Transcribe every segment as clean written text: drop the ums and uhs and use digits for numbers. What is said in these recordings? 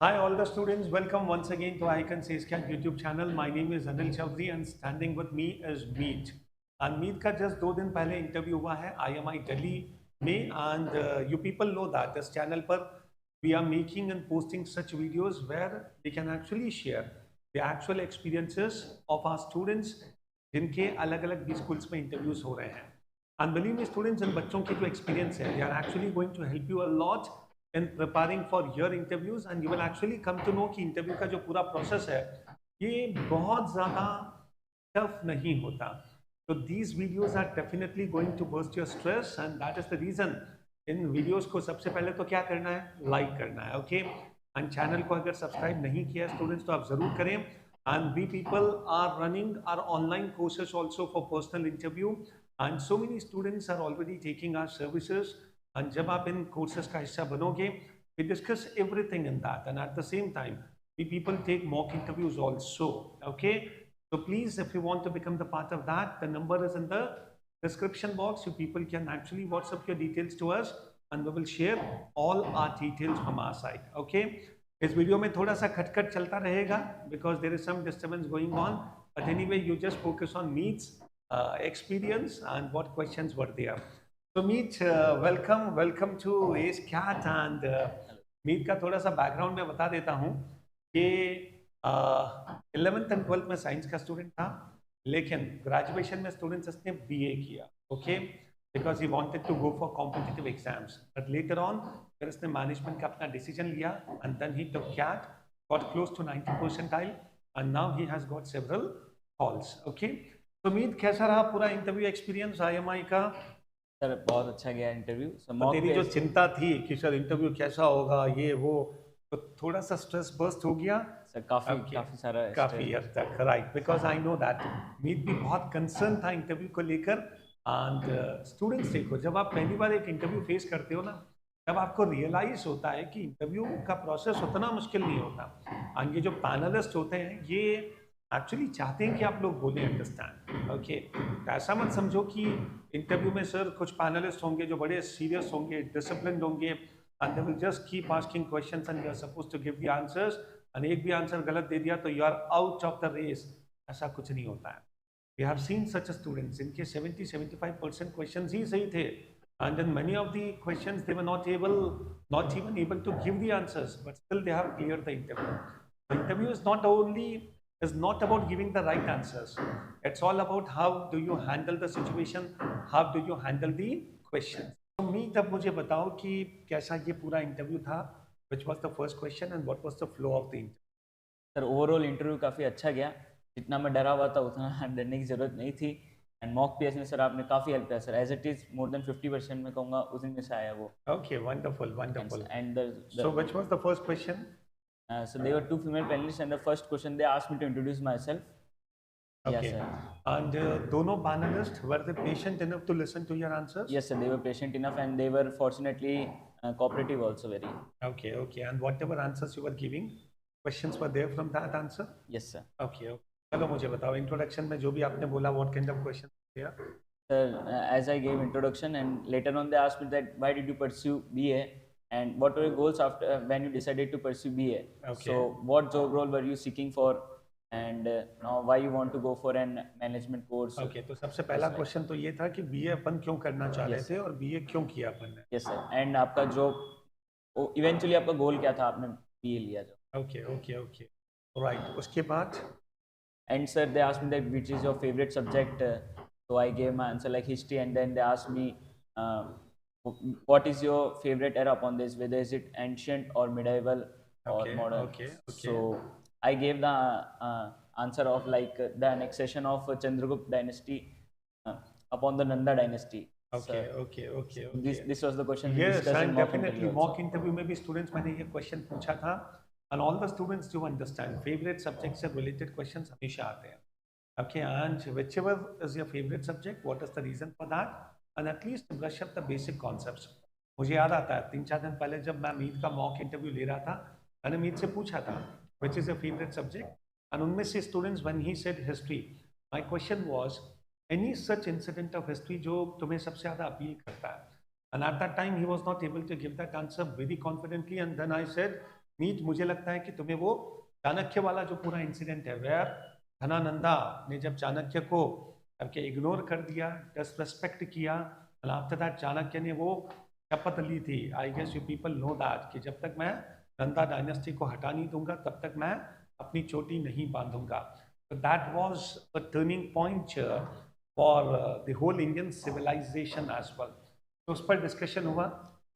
Hi, all the students. Welcome once again to Icon Scan YouTube channel. My name is Anil Chaudhary and standing with me is Meet. And Meet का just 2 दिन पहले interview हुआ है IMI Delhi में and you people know that this channel पर we are making and posting such videos where we can actually share the actual experiences of our students जिनके अलग-अलग भी schools में interviews हो रहे हैं. And believe me, students, इन बच्चों की जो experience है, they are actually going to help you a lot in preparing for your interviews and you will actually come to know कि interview का जो पूरा process है ये बहुत ज़्यादा tough नहीं होता. So these videos are definitely going to burst your stress and that is the reason in videos को सबसे पहले तो क्या करना है, like करना है, okay? And channel को अगर subscribe नहीं किया students तो आप ज़रूर करें. And we people are running our online courses also for personal interview and so many students are already taking our services. And जब आप इन courses का हिस्सा बनोगे, we discuss everything in that, and at the same time, we people take mock interviews also. Okay, so please, if you want to become the part of that, the number is in the description box. You people can actually WhatsApp your details to us, and we will share all our details from our side. Okay. इस video में थोड़ा सा खटखट चलता रहेगा because there is some disturbance going on. But anyway, you just focus on Meet's experience and what questions were there. So Meet, welcome to Ace Cat and Meet का थोड़ा सा बैकग्राउंड मैं बता देता हूँ कि 11th and 12th में science का स्टूडेंट था लेकिन ग्रेजुएशन में स्टूडेंट्स इसने बीए किया okay because he wanted to go for competitive exams but later on फिर इसने मैनेजमेंट का अपना डिसीजन लिया and then he took CAT got close to 90 percentile and now he has got several calls okay तो मीत कैसा रहा पूरा interview experience IMI का सर बहुत अच्छा गया इंटरव्यू। तो तेरी जो चिंता थी कि सर इंटरव्यू कैसा होगा ये वो तो थोड़ा सा स्ट्रेस बर्स्ट हो गया सर काफी सारा काफी हद तक right because I know that Meet भी बहुत कंसर्न था इंटरव्यू को लेकर एंड स्टूडेंट्स देखो जब आप पहली बार एक इंटरव्यू फेस करते हो ना तब आपको रियलाइज होता है कि इंटरव्यू का प्रोसेस उतना मुश्किल नहीं होता एंड ये जो पैनलिस्ट होते हैं ये एक्चुअली चाहते हैं कि आप लोग बोलें अंडरस्टैंड ओके ऐसा मत समझो कि इंटरव्यू में सर कुछ पैनलिस्ट होंगे जो बड़े सीरियस होंगे डिसिप्लिन होंगे and they will just keep asking questions and you are supposed to give the answers and एक भी आंसर गलत दे दिया तो you are out of the race ऐसा कुछ नहीं होता है we have seen such students इनके 70-75% questions ही सही थे and in many of the questions they were not even able to give the answers but still they have cleared the interview. The interview is not about giving the right answers. It's all about how do you handle the situation, how do you handle the questions. So मीत अब मुझे बताओ कि कैसा ये पूरा interview था, which was the first question and what was the flow of the interview. Sir overall interview काफ़ी अच्छा गया, जितना मैं डरा हुआ था उतना डरने की ज़रूरत नहीं थी एंड मॉक टेस्ट में सर आपने काफ़ी हेल्प किया sir as it is more than 50% मैं कहूँगा उसी में से आया वो. Okay, wonderful. And so which was the first question? So there were two female panelists and the first question they asked me to introduce myself. Okay. Yes, sir. And दोनों panelists were they patient enough to listen to your answers? Yes, sir. They were patient enough and they were fortunately cooperative also very. Okay. And whatever answers you were giving, questions were there from that answer? Yes, sir. Okay. चलो मुझे बताओ introduction में जो भी आपने बोला what kind of questions were there? Sir, as I gave introduction and later on they asked me that why did you pursue BA and what were your goals after when you decided to pursue BA. Okay. So what job role were you seeking for and now why you want to go for an management course. Okay, तो सबसे पहला question तो ये था कि BA अपन क्यों करना चाह रहे थे और बीए क्यों किया अपन ने. Yes sir. And आपका जॉब इवेंचुअली आपका गोल क्या था आपने बीए लिया जो. Okay. Right. उसके बाद and sir they asked me that which is your favorite subject. So I gave my answer like history and then they asked me what is your favorite era upon this, whether is it ancient or medieval or modern. Okay. So I gave the answer of like the annexation of Chandragupta dynasty upon the Nanda dynasty. Okay. This was the question. Yes, and definitely mock interview में भी students मैंने ये question पूछा था and all the students do understand favorite subjects से related questions हमेशा आते हैं. Okay, and whichever is your favorite subject, what is the reason for that? And at least brush up the basic concepts. मुझे याद आता है 3-4 दिन पहले जब मैं मीत का मॉक इंटरव्यू ले रहा था मैंने मीत से पूछा था which is your favorite subject and उनमें से students when he said history my question was any such incident of history जो तुम्हें सबसे ज़्यादा अपील करता है and at that time he was not able to give that answer very confidently and then I said मीत, मुझे लगता है कि तुम्हें वो चाणक्य वाला जो पूरा इंसिडेंट है, वेयर धनानंदा ने जब चाणक्य को करके इग्नोर कर दिया, डिसरेस्पेक्ट किया, और आफ्टर दैट चाणक्य ने वो शपथ ली थी, I guess you people know that, कि जब तक मैं नंदा डायनेस्टी को हटा नहीं दूंगा तब तक मैं अपनी चोटी नहीं बांधूंगा. So that was a turning point for the whole Indian civilization as well. तो उस पर डिस्कशन हुआ.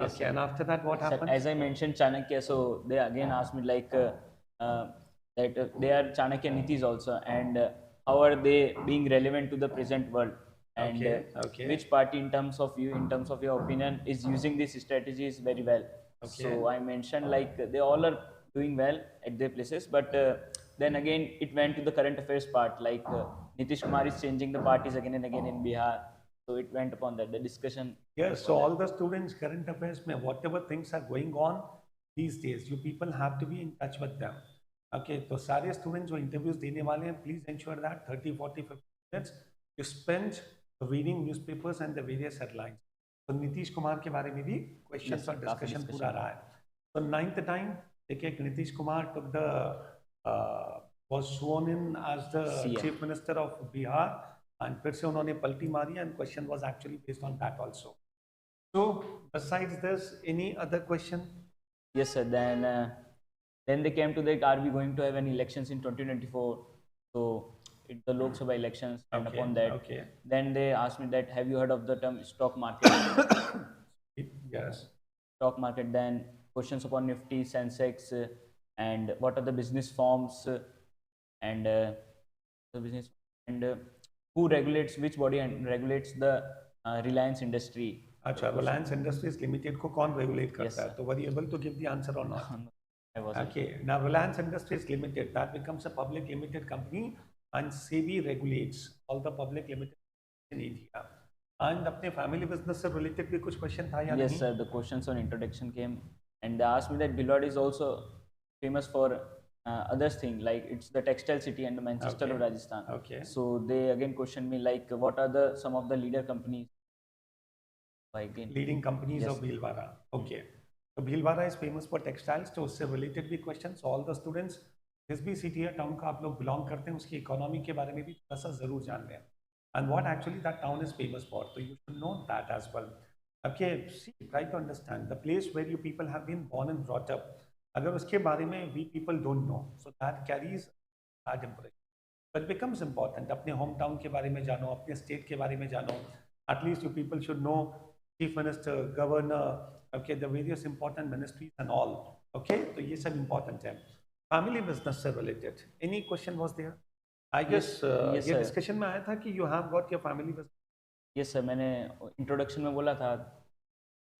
Yes, Okay, sir. and after that what Sir, happened? as I mentioned Chanakya, so they again asked me like that they are Chanakya Nitis also, and how are they being relevant to the present world, and Okay, okay. which party, in terms of you, in terms of your opinion, is using these strategies very well. Okay. So I mentioned like they all are doing well at their places, but then again it went to the current affairs part, like Nitish Kumar is changing the parties again and again in Bihar. So it went upon that, the discussion. Yes, so all the students, current affairs, mein, whatever things are going on these days, you people have to be in touch with them. Okay, तो सारे students जो interviews देने वाले हैं, please ensure that 30, 40, 50 minutes you spend reading newspapers and the various headlines. तो नीतीश कुमार के बारे में भी questions Yes, और काफी discussion discussion पूरा रहा है. So 9th time, देखिए Nitish Kumar took the was sworn in as the CM. Chief Minister of Bihar, and फिर से उन्होंने पलटी मारी, and question was actually based on that also. So besides this, any other question? Yes, sir. Then they came to that, are we going to have any elections in 2024? So it's the Lok Sabha elections, and Okay, upon that, okay. then they asked me that, have you heard of the term stock market? Yes. Stock market. Then questions upon Nifty, Sensex, and what are the business forms, and the business, and who regulates, which body and regulates the Reliance industry. अच्छा, Reliance Industries Limited को कौन regulate करता Yes, है? sir. तो were you able to give the answer or not? I wasn't. Okay, now Reliance Industries Limited, that becomes a public limited company, and SEBI regulates all the public limited in India. And अपने family business से related भी कुछ question था या Yes, नहीं? sir. The questions on introduction came, and they asked me that Bhilwara is also famous for other thing, like it's the textile city and the Manchester Okay. of Rajasthan. Okay. So they again questioned me like, what are the some of the leader companies? Again, Leading companies Yes. of Bhilwara. Okay. So Bhilwara is famous for textiles. तो उससे related भी questions. All the students, जिस भी city या town का आप लोग belong करते हैं, उसकी economy के बारे में भी थोड़ा सा जरूर जान लें. And what actually that town is famous for. So you should know that as well. Okay, see, try to understand the place where you people have been born and brought up. अगर उसके बारे में we people don't know, so that carries bad impression. But it becomes important. अपने home town के बारे में जानो, अपने state के बारे में जानो. At least you people should know Chief Minister, Governor, okay, the various important ministries and all. Okay, so ये सब important है. Family business से related. Any question was there? I guess yes, ये sir. discussion में आया था कि you have got your family business. yes sir. मैंने introduction में बोला था,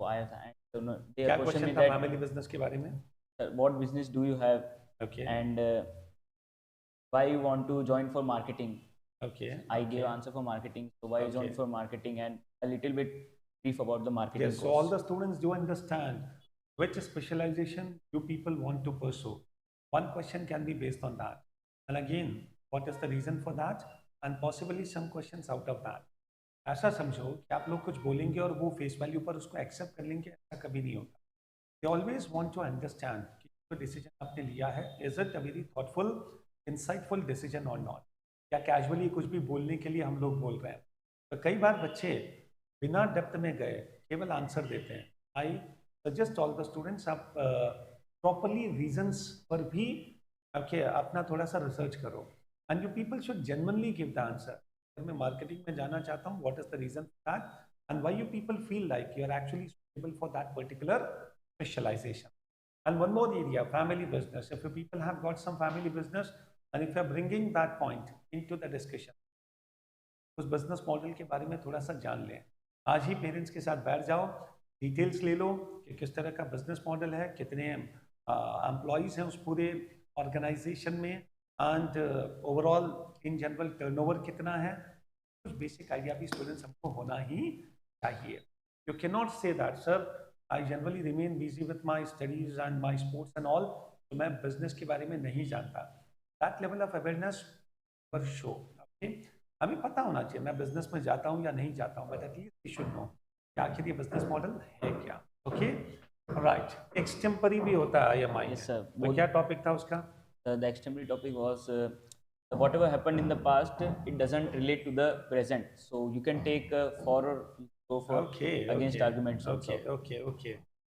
वो आया था. And they क्या questioned question me था that, family business के बारे में? what business do you have, Okay. and why you want to join for marketing? Okay. I gave answer for marketing. So why you join Okay. for marketing, and a little bit brief about the marketing Yes, so course. all the students do understand which specialization you people want to pursue. One question can be based on that. And again, what is the reason for that? And possibly some questions out of that. ऐसा समझो कि आप लोग कुछ बोलेंगे और वो face value पर उसको एक्सेप्ट कर लेंगे, ऐसा कभी नहीं होता. They always want to understand कि जो डिसीजन आपने लिया है, is it a very thoughtful, insightful decision or not? या कैजुअली कुछ भी बोलने के लिए हम लोग बोल रहे हैं. तो कई बार बच्चे बिना डेप्थ में गए केवल आंसर देते हैं. I suggest all the students, आप प्रॉपरली रीजंस पर भी अपना थोड़ा सा रिसर्च करो, and you people should genuinely give the answer. मैं मार्केटिंग में जाना चाहता हूँ, what is the reason for that, and why you people feel like you are actually suitable for that particular specialization. And one more area, family business. If you people have got some family business, and if you are bringing that point into the discussion, उस business model के बारे में थोड़ा सा जान लें. आज ही parents के साथ बैठ जाओ, डिटेल्स ले लो कि किस तरह का बिजनेस मॉडल है, कितने एम्प्लॉयज़ हैं उस पूरे ऑर्गेनाइजेशन में, and overall in general turnover कितना है. कुछ बेसिक आइडिया भी स्टूडेंट्स हमको होना ही चाहिए. You can not say that sir I generally remain busy with my studies and my sports and all, तो मैं बिजनेस के बारे में नहीं जानता. दैट लेवल ऑफ अवेयरनेस पर शो. ओके, हमें पता होना चाहिए मैं बिजनेस में जाता हूँ या नहीं जाता हूँ, but at least we should know कि आखिर ये बिजनेस मॉडल है क्या. ओके, राइट, एक्सटेम्परी भी होता है IMI Yes, में, sir. तो क्या टॉपिक था उसका? The extremely topic was whatever happened in the past, it doesn't relate to the present. So you can take for or go for okay against okay arguments okay also. Okay okay,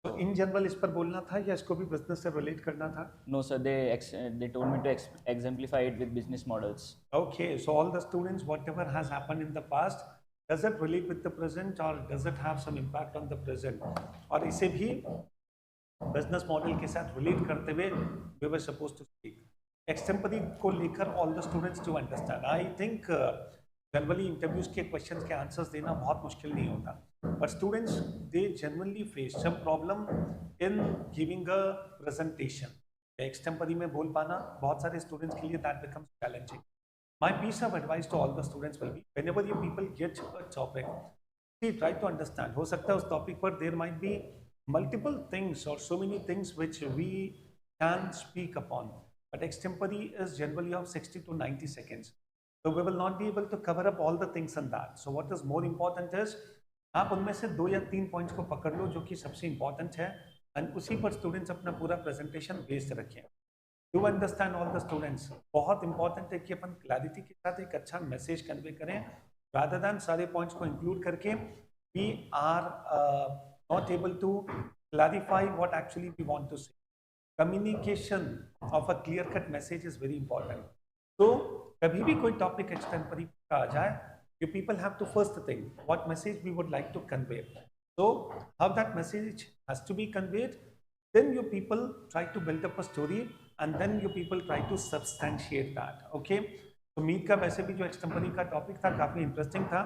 तो in general इस पर बोलना था या इसको भी business से relate करना था? No, sir. They told me to exemplify it with business models. Okay, so all the students, whatever has happened in the past, does it relate with the present or does it have some impact on the present? और इसे भी business model के साथ relate करते हुए we were suppose to speak extempore को लेकर all the students to understand. I think generally interviews के क्वेश्चंस के आंसर्स देना बहुत मुश्किल नहीं होता, but students they generally face some problem in giving a presentation. Extempore में बोल पाना बहुत सारे स्टूडेंट्स के लिए that becomes challenging. My piece of advice to all the students will be, whenever you people get a topic, see, try to understand. हो सकता है उस topic पर there might be multiple things or so many things which we can speak upon, but extempore is generally of 60 to 90 seconds. So we will not be able to cover up all the things in that. So what is more important is, आप उनमें से 2 या 3 points को पकड़ लो जो कि सबसे important है, एंड उसी पर स्टूडेंट्स अपना पूरा प्रेजेंटेशन बेस्ड रखें। To understand all the students, बहुत इंपॉर्टेंट है कि अपन क्लैरिटी के साथ एक अच्छा मैसेज कन्वे करें, रादर दैन सारे पॉइंट्स को इंक्लूड करके we are not able to clarify what actually we want to say. Communication of a clear cut message is very important. तो कभी भी कोई टॉपिक एक्सटेम्परी का आ जाए, you people have to first think what message we would like to convey. So how that message has to be conveyed, then you people try to build up a story and then you people try to substantiate that. Okay, तो मीत का वैसे भी जो एक्सटेम्परी का topic था काफ़ी interesting था।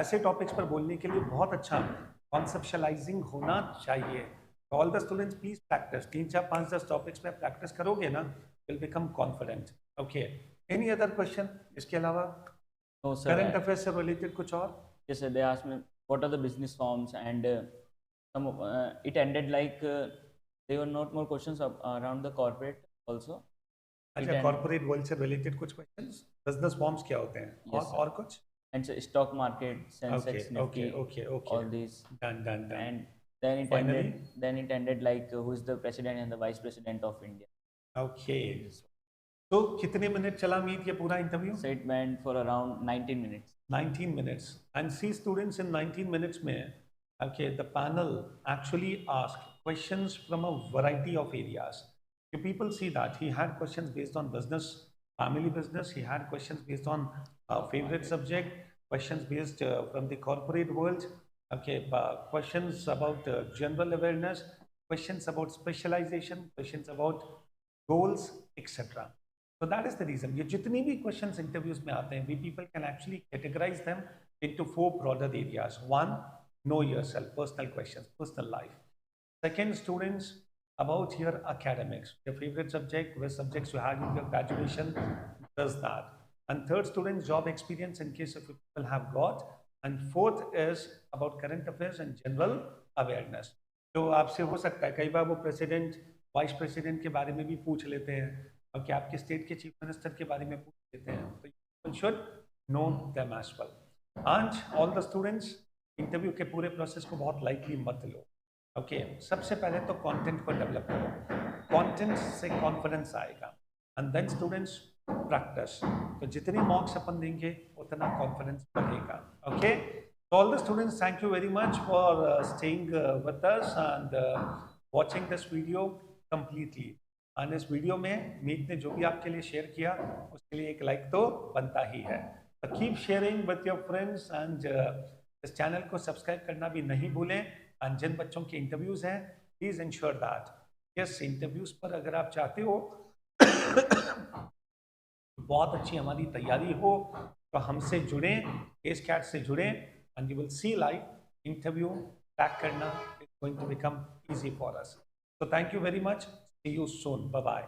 ऐसे टॉपिक्स पर बोलने के लिए बहुत अच्छा कॉन्सेप्शलाइजिंग होना चाहिए। All the students please practice, 3 4 5 10 topics में प्रैक्टिस करोगे ना, will become confident. Okay, any other question इसके अलावा? No, sir. करंट अफेयर्स से रिलेटेड कुछ और? Yes, sir. They asked me what are the business forms, and it ended like there were not more questions around the corporate also. अच्छा, corporate world से related कुछ questions, business forms क्या होते हैं? Yes, sir. और कुछ? And so stock market, Sensex, Okay, Nifty, okay. all these. Done. And then it Finally? ended like who is the president and the vice president of India. Okay. तो कितने minute चला मीत ये पूरा interview? So it went for around 19 minutes. 19 minutes. And see students, in 19 minutes में, okay, the panel actually asked questions from a variety of areas. You people see that he had questions based on business, family business. He had questions based on favorite subject, questions based from the corporate world. Okay, questions about general awareness, questions about specialization, questions about goals, etc. So that is the reason. ये जितनी भी questions interviews में आते हैं, we people can actually categorize them into 4 broader areas. 1, know yourself, personal questions, personal life. Second, students, about your academics, your favorite subject, which subjects you had in your graduation, does that. And third, students, job experience in case if you people have got. And fourth is about current affairs and general awareness. तो आपसे हो सकता है कई बार वो president, vice president के बारे में भी पूछ लेते हैं, और कि आपके स्टेट के चीफ मिनिस्टर के बारे में पूछ लेते हैं, तो you should know them as well. And all the students, interview के पूरे प्रोसेस को बहुत लाइटली मत लो। ओके, सबसे पहले तो कंटेंट को डेवलप करो, कंटेंट से कॉन्फिडेंस आएगा, एंड देन स्टूडेंट्स प्रैक्टिस। तो जितनी मॉक्स अपन देंगे उतना कॉन्फिडेंस बढ़ेगा। ओके, तो all the students, thank you very much for staying with us and watching this video completely. And इस वीडियो में मीत ने जो भी आपके लिए शेयर किया उसके लिए एक लाइक तो बनता ही है। तो keep sharing with your friends and इस चैनल को सब्सक्राइब करना भी नहीं भूलें। एंड जिन बच्चों के इंटरव्यूज हैं, please ensure that yes, interviews पर अगर आप चाहते हो बहुत अच्छी हमारी तैयारी हो, तो हमसे जुड़ें, ASCAT से जुड़ें, and you will see live interview crack करना is going to become easy for us. So thank you very much. See you soon. Bye-bye.